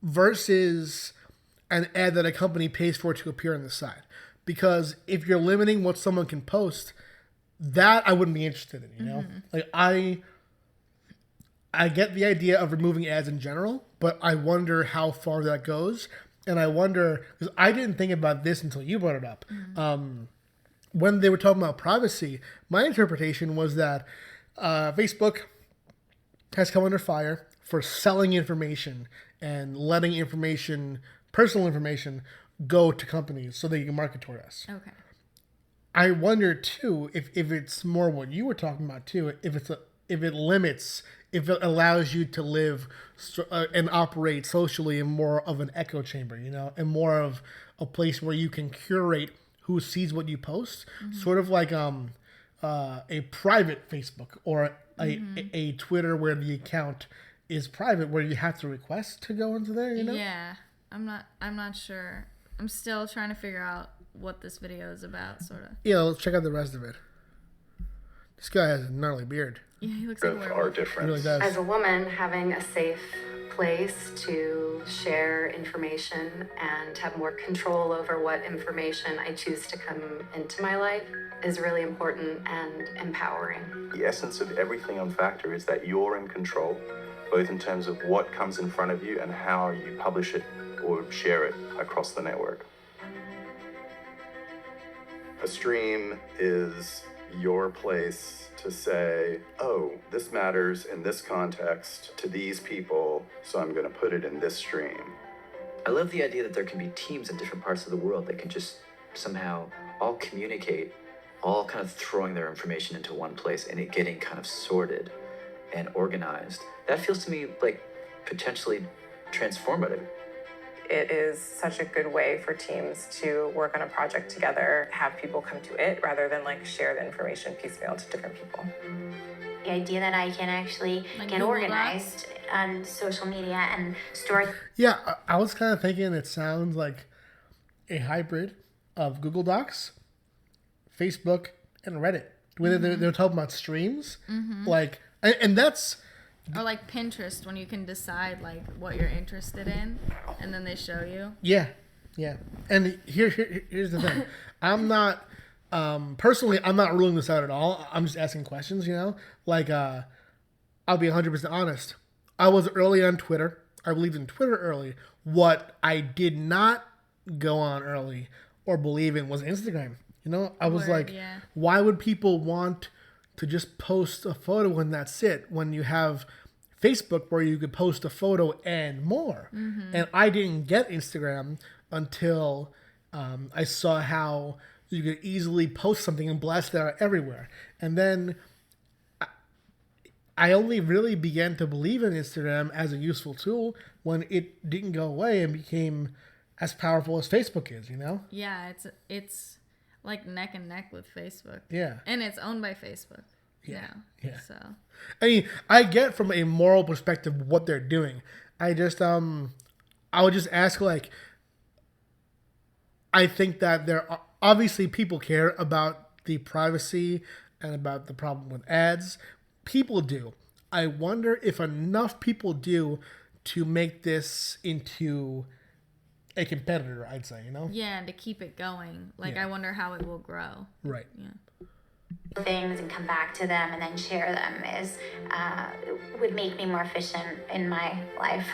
Speaker 3: Versus an ad that a company pays for to appear on the side. Because if you're limiting what someone can post, that I wouldn't be interested in, you know? Like, I get the idea of removing ads in general, but I wonder how far that goes. And I wonder, because I didn't think about this until you brought it up. When they were talking about privacy, my interpretation was that Facebook has come under fire for selling information and letting information, personal information, go to companies so they can market toward us.
Speaker 2: Okay.
Speaker 3: I wonder too if it's more what you were talking about too. If it limits, if it allows you to live and operate socially in more of an echo chamber, you know, and more of a place where you can curate who sees what you post, sort of like a private Facebook or a Twitter where the account is private, where you have to request to go into there, you know?
Speaker 2: Yeah, I'm not sure. I'm still trying to figure out what this video is about, sort of.
Speaker 3: Yeah, let's check out the rest of it. This guy has a gnarly beard.
Speaker 2: Yeah, he looks like a
Speaker 6: Of
Speaker 2: werewolf.
Speaker 6: our
Speaker 3: He
Speaker 6: difference.
Speaker 3: really does.
Speaker 9: As a woman, having a safe place to share information and have more control over what information I choose to come into my life is really important and empowering.
Speaker 5: The essence of everything on Factor is that you're in control, both in terms of what comes in front of you and how you publish it or share it across the network.
Speaker 6: A stream is your place to say, oh, this matters in this context to these people, so I'm going to put it in this stream.
Speaker 4: I love the idea that there can be teams in different parts of the world that can just somehow all communicate, all kind of throwing their information into one place and it getting kind of sorted and organized. That feels to me like potentially transformative.
Speaker 7: It is such a good way for teams to work on a project together, have people come to it rather than like share the information piecemeal to different people.
Speaker 8: The idea that I can actually
Speaker 2: Like
Speaker 8: get
Speaker 2: Google
Speaker 8: organized on social media and store
Speaker 3: Yeah, I was kind of thinking it sounds like a hybrid of Google Docs, Facebook, and Reddit. Whether they're talking about streams, like, and that's...
Speaker 2: Or like Pinterest, when you can decide like what you're interested in, and then they show you.
Speaker 3: Yeah. And here's the thing. I'm not, personally, I'm not ruling this out at all. I'm just asking questions, you know? Like, I'll be 100% honest. I was early on Twitter. I believed in Twitter early. What I did not go on early or believe in was Instagram. You know, I was like, why would people want to just post a photo and that's it when you have Facebook where you could post a photo and more? And I didn't get Instagram until I saw how you could easily post something and blast it out everywhere. And then I only really began to believe in Instagram as a useful tool when it didn't go away and became as powerful as Facebook is, you know?
Speaker 2: Yeah, it's like neck and neck with Facebook.
Speaker 3: Yeah.
Speaker 2: And it's owned by Facebook.
Speaker 3: Yeah.
Speaker 2: So
Speaker 3: I mean, I get from a moral perspective what they're doing. I just I would just ask, like, I think that there are obviously people care about the privacy and about the problem with ads. People do. I wonder if enough people do to make this into a competitor, I'd say, you know?
Speaker 2: yeah, and to keep it going, like
Speaker 3: Yeah.
Speaker 2: I wonder how it will grow.
Speaker 3: Right.
Speaker 2: Yeah.
Speaker 8: things and come back to them and then share them is would make me more efficient in my life.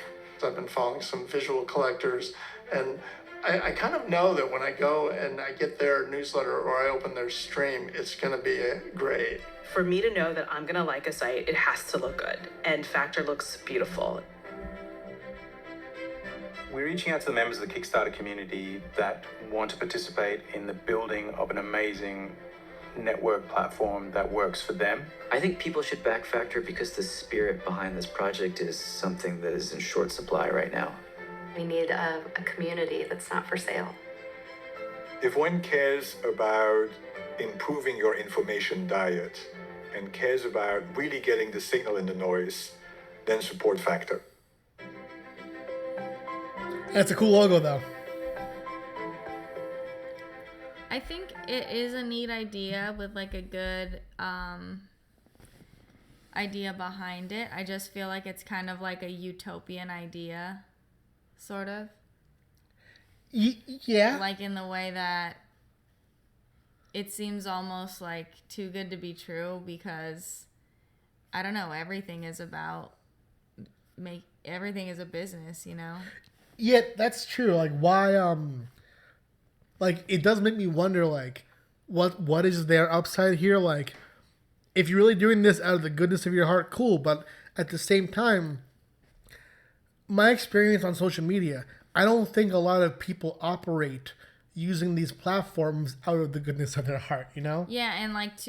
Speaker 10: I've been following some visual collectors, and I kind of know that when I go and I get their newsletter or I open their stream, it's going to be great.
Speaker 7: For me to know that I'm gonna like a site, it has to look good, and Factor looks beautiful.
Speaker 5: We're reaching out to the members of the Kickstarter community that want to participate in the building of an amazing network platform that works for them.
Speaker 4: I think people should back Factor because the spirit behind this project is something that is in short supply right now.
Speaker 9: We need a community that's not for sale.
Speaker 11: If one cares about improving your information diet and cares about really getting the signal in the noise, then support Factor.
Speaker 3: That's a cool logo, though.
Speaker 2: I think it is a neat idea with like a good idea behind it. I just feel like it's kind of like a utopian idea, sort of.
Speaker 3: Yeah.
Speaker 2: Like in the way that it seems almost like too good to be true because, I don't know, everything is about everything is a business, you know?
Speaker 3: Yeah, that's true. Like, why, like, it does make me wonder, like, what is their upside here? Like, if you're really doing this out of the goodness of your heart, cool. But at the same time, my experience on social media, I don't think a lot of people operate using these platforms out of the goodness of their heart, you know?
Speaker 2: Yeah, and like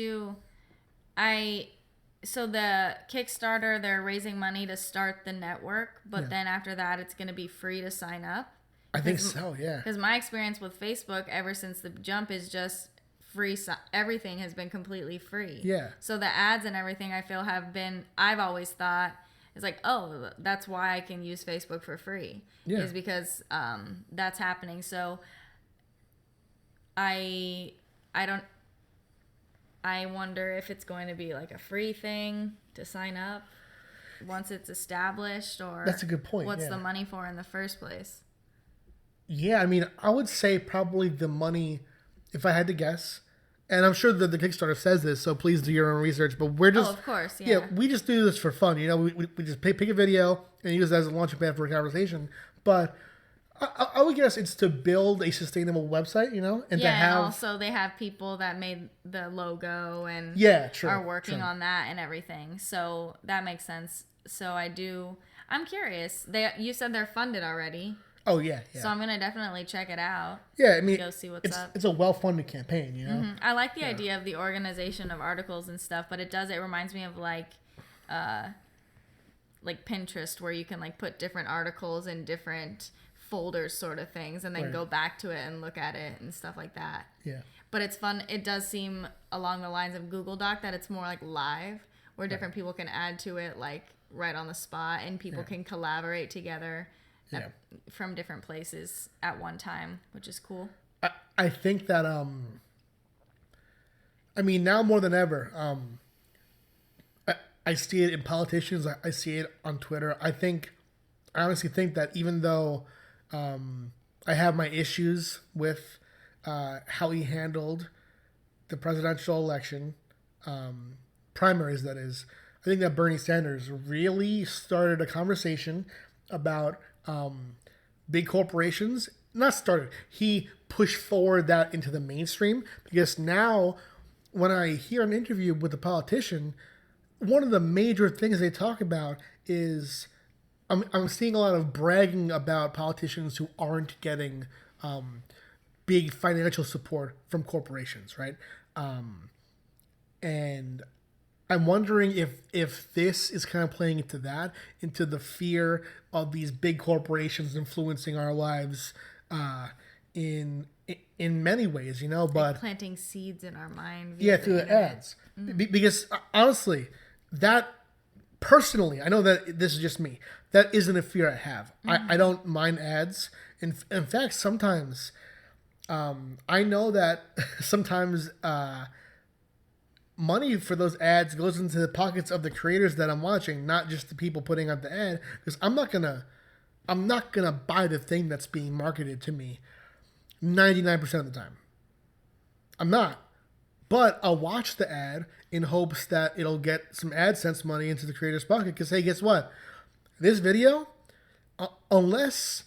Speaker 2: so the Kickstarter, they're raising money to start the network, but then after that, it's going to be free to sign up.
Speaker 3: I think so, yeah.
Speaker 2: Because my experience with Facebook ever since the jump is just free. Everything has been completely free.
Speaker 3: Yeah.
Speaker 2: So the ads and everything I feel have been, I've always thought, it's like, oh, that's why I can use Facebook for free.
Speaker 3: Yeah.
Speaker 2: Is because that's happening. So I wonder if it's going to be like a free thing to sign up once it's established, or
Speaker 3: that's a good point.
Speaker 2: What's
Speaker 3: yeah.
Speaker 2: the money for in the first place?
Speaker 3: Yeah, I mean, I would say probably the money, if I had to guess, and I'm sure that the Kickstarter says this, so please do your own research, but we're just...
Speaker 2: Oh, of course, yeah.
Speaker 3: We just do this for fun, you know? We just pick a video and use it as a launching pad for a conversation, but I would guess it's to build a sustainable website, you know? And to have...
Speaker 2: and also they have people that made the logo and are working on that and everything, so that makes sense. So I'm curious. You said they're funded already.
Speaker 3: Oh, yeah.
Speaker 2: So I'm going to definitely check it out.
Speaker 3: Yeah, I mean,
Speaker 2: go see what's up.
Speaker 3: It's a well-funded campaign, you know?
Speaker 2: Mm-hmm. I like the idea of the organization of articles and stuff, but it reminds me of like Pinterest, where you can like put different articles in different folders sort of things and then go back to it and look at it and stuff like that.
Speaker 3: Yeah.
Speaker 2: But it's fun. It does seem along the lines of Google Doc that it's more like live, where different people can add to it like right on the spot, and people can collaborate together from different places at one time, which is cool.
Speaker 3: I think that I mean, now more than ever, I see it in politicians. I see it on Twitter. I honestly think that even though I have my issues with how he handled the presidential election, primaries, that is, I think that Bernie Sanders really started a conversation about big corporations. Not started. He pushed forward that into the mainstream, because now when I hear an interview with a politician, one of the major things they talk about is I'm seeing a lot of bragging about politicians who aren't getting big financial support from corporations, right? And I'm wondering if this is kind of playing into that, into the fear of these big corporations influencing our lives in many ways, you know, but
Speaker 2: like planting seeds in our mind.
Speaker 3: Through the ads. Because honestly, that personally, I know that this is just me, that isn't a fear I have. I don't mind ads. In fact, sometimes I know that sometimes money for those ads goes into the pockets of the creators that I'm watching, not just the people putting out the ad, because I'm not gonna buy the thing that's being marketed to me 99% of the time. I'm not. But I'll watch the ad in hopes that it'll get some AdSense money into the creator's pocket, because hey, guess what? This video, unless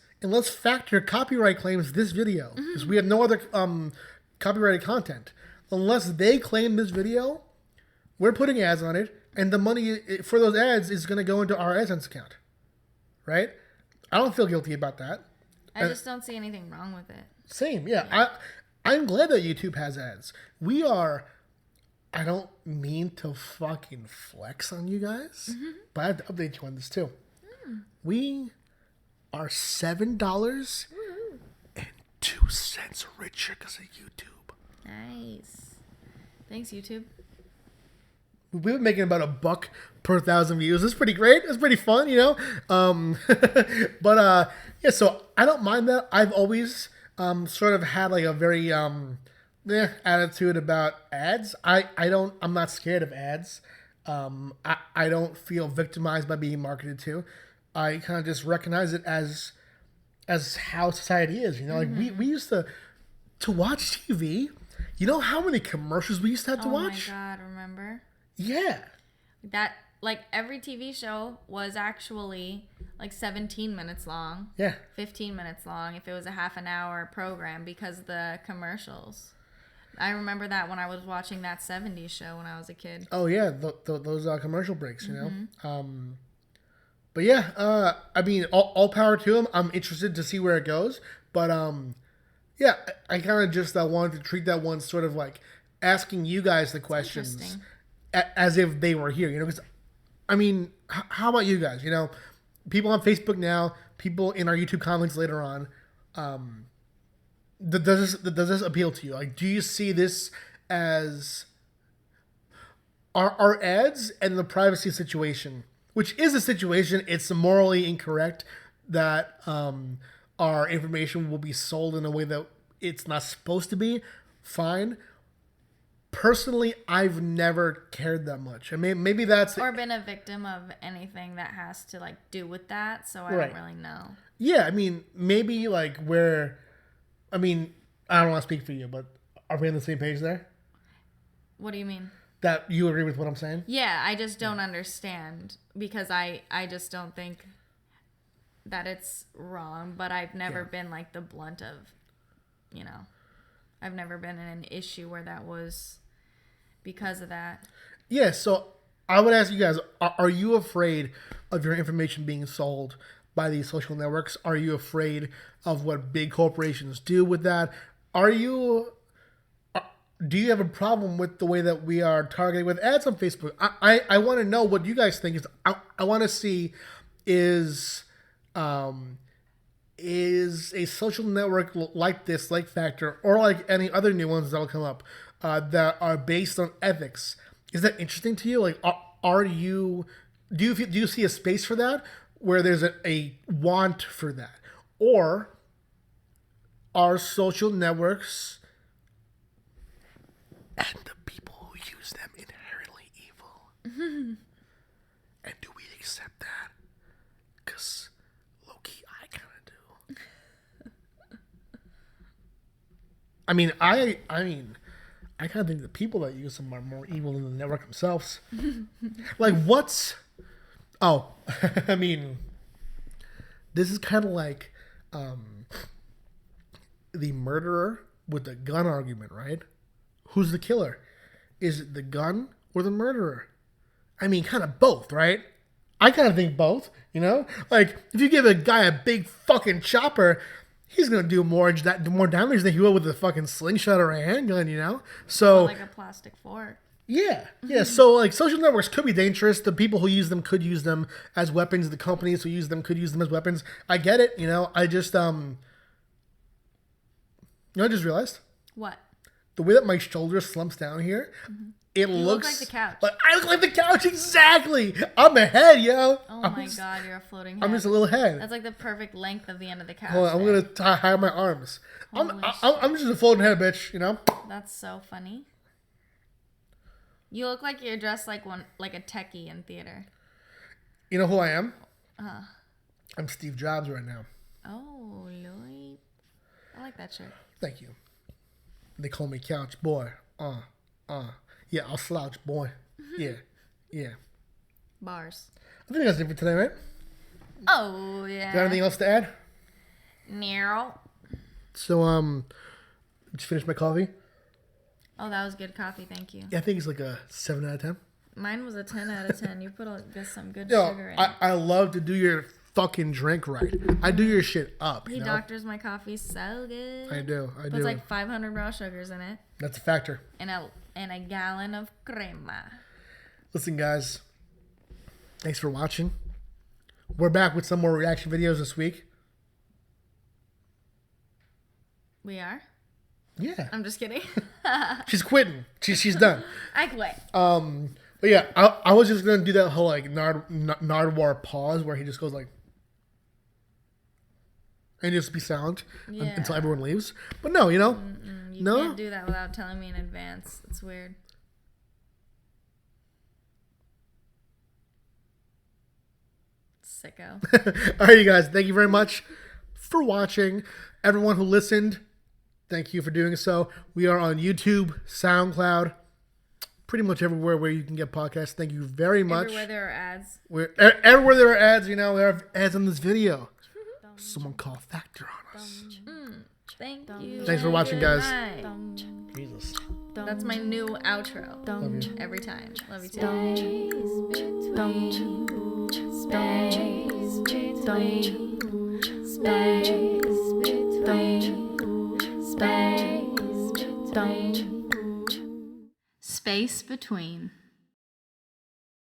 Speaker 3: Factor copyright claims this video, because we have no other copyrighted content, unless they claim this video, we're putting ads on it, and the money for those ads is going to go into our AdSense account, right? I don't feel guilty about that.
Speaker 2: I just don't see anything wrong with it.
Speaker 3: Same, yeah. I'm glad that YouTube has ads. We are. I don't mean to fucking flex on you guys, but I have to update you on this too. We are $7.02 richer because of YouTube.
Speaker 2: Nice. Thanks, YouTube.
Speaker 3: We've been making about $1 per 1,000 views. It's pretty great. It's pretty fun, you know. But yeah. So I don't mind that. I've always sort of had like a very attitude about ads. I'm not scared of ads. I don't feel victimized by being marketed to. I kind of just recognize it as how society is. You know, like we used to watch TV. You know how many commercials we used to have to watch?
Speaker 2: Oh my God, remember?
Speaker 3: Yeah.
Speaker 2: That, like, every TV show was actually, like, 17 minutes long.
Speaker 3: Yeah.
Speaker 2: 15 minutes long if it was a half an hour program because of the commercials. I remember that when I was watching that 70s show when I was a kid.
Speaker 3: Oh, yeah. Those commercial breaks, you know? But, yeah. I mean, all power to them. I'm interested to see where it goes. But, yeah, I kind of just wanted to treat that one sort of like asking you guys the questions as if they were here, you know, because, I mean, how about you guys? You know, people on Facebook now, people in our YouTube comments later on, does this appeal to you? Like, do you see this as our ads and the privacy situation, which is a situation, it's morally incorrect that our information will be sold in a way that it's not supposed to be, fine. Personally, I've never cared that much. I mean, maybe that's...
Speaker 2: Or been a victim of anything that has to, like, do with that, so I don't really know.
Speaker 3: Yeah, I mean, maybe, like, where... I mean, I don't want to speak for you, but are we on the same page there?
Speaker 2: What do you mean?
Speaker 3: That you agree with what I'm saying?
Speaker 2: Yeah, I just don't understand, because I just don't think that it's wrong, but I've never been, like, the blunt of, you know... I've never been in an issue where that was because of that.
Speaker 3: Yeah, so I would ask you guys, are you afraid of your information being sold by these social networks? Are you afraid of what big corporations do with that? Do you have a problem with the way that we are targeting with ads on Facebook? I want to know what you guys think. I want to see is a social network like this, like Factor, or like any other new ones that will come up that are based on ethics, is that interesting to you? Like, do you see a space for that where there's a want for that, or are social networks and the people who use them inherently evil? And do we accept that? Because I mean, I kind of think the people that use them are more evil than the network themselves. Like, what's... Oh, I mean, this is kind of like the murderer with the gun argument, right? Who's the killer? Is it the gun or the murderer? I mean, kind of both, right? I kind of think both, you know? Like, if you give a guy a big fucking chopper... He's gonna do more damage than he will with a fucking slingshot or a handgun, you know. So
Speaker 2: or like a plastic fork.
Speaker 3: Yeah. So like social networks could be dangerous. The people who use them could use them as weapons. The companies who use them could use them as weapons. I get it, you know. I just I just realized
Speaker 2: what
Speaker 3: the way that my shoulder slumps down here. It
Speaker 2: you
Speaker 3: looks
Speaker 2: look like the couch.
Speaker 3: I look like the couch, exactly. I'm a head, yo.
Speaker 2: Oh my God, you're a floating head.
Speaker 3: I'm just a little head.
Speaker 2: That's like the perfect length of the end of the couch.
Speaker 3: Hold on, I'm gonna hide my arms. I'm just a floating head, bitch. You know.
Speaker 2: That's so funny. You look like you're dressed like a techie in theater.
Speaker 3: You know who I am? I'm Steve Jobs right now.
Speaker 2: Oh, Lloyd. I like that shirt.
Speaker 3: Thank you. They call me Couch Boy. Yeah, I'll slouch, boy. Yeah.
Speaker 2: Bars.
Speaker 3: I think that's it for today, right?
Speaker 2: Oh, yeah.
Speaker 3: Got anything else to add?
Speaker 2: No.
Speaker 3: So, just finished my coffee.
Speaker 2: Oh, that was good coffee. Thank you.
Speaker 3: Yeah, I think it's like a 7 out of 10.
Speaker 2: Mine was a 10 out of 10. You put some good sugar in it.
Speaker 3: I love to do your fucking drink right. I do your shit up.
Speaker 2: He doctors my coffee so good.
Speaker 3: I do.
Speaker 2: Puts like 500 raw sugars in it.
Speaker 3: That's a factor.
Speaker 2: And a gallon of crema.
Speaker 3: Listen, guys. Thanks for watching. We're back with some more reaction videos this week.
Speaker 2: We are?
Speaker 3: Yeah.
Speaker 2: I'm just kidding.
Speaker 3: She's quitting. She's done.
Speaker 2: I quit.
Speaker 3: But yeah, I was just gonna do that whole like Nardwuar pause where he just goes like, and just be silent until everyone leaves. But no, you know,
Speaker 2: you can't do that without telling me in advance. It's weird. Sicko.
Speaker 3: All right, you guys. Thank you very much for watching. Everyone who listened, thank you for doing so. We are on YouTube, SoundCloud, pretty much everywhere where you can get podcasts. Thank you very much.
Speaker 2: Everywhere there are ads.
Speaker 3: Everywhere there are ads, you know, there are ads in this video. Someone call Factor on us.
Speaker 2: Thank you.
Speaker 3: Thanks for watching, guys.
Speaker 2: Jesus. That's my new outro.
Speaker 3: Love you.
Speaker 2: Every time. Love you too. Space between.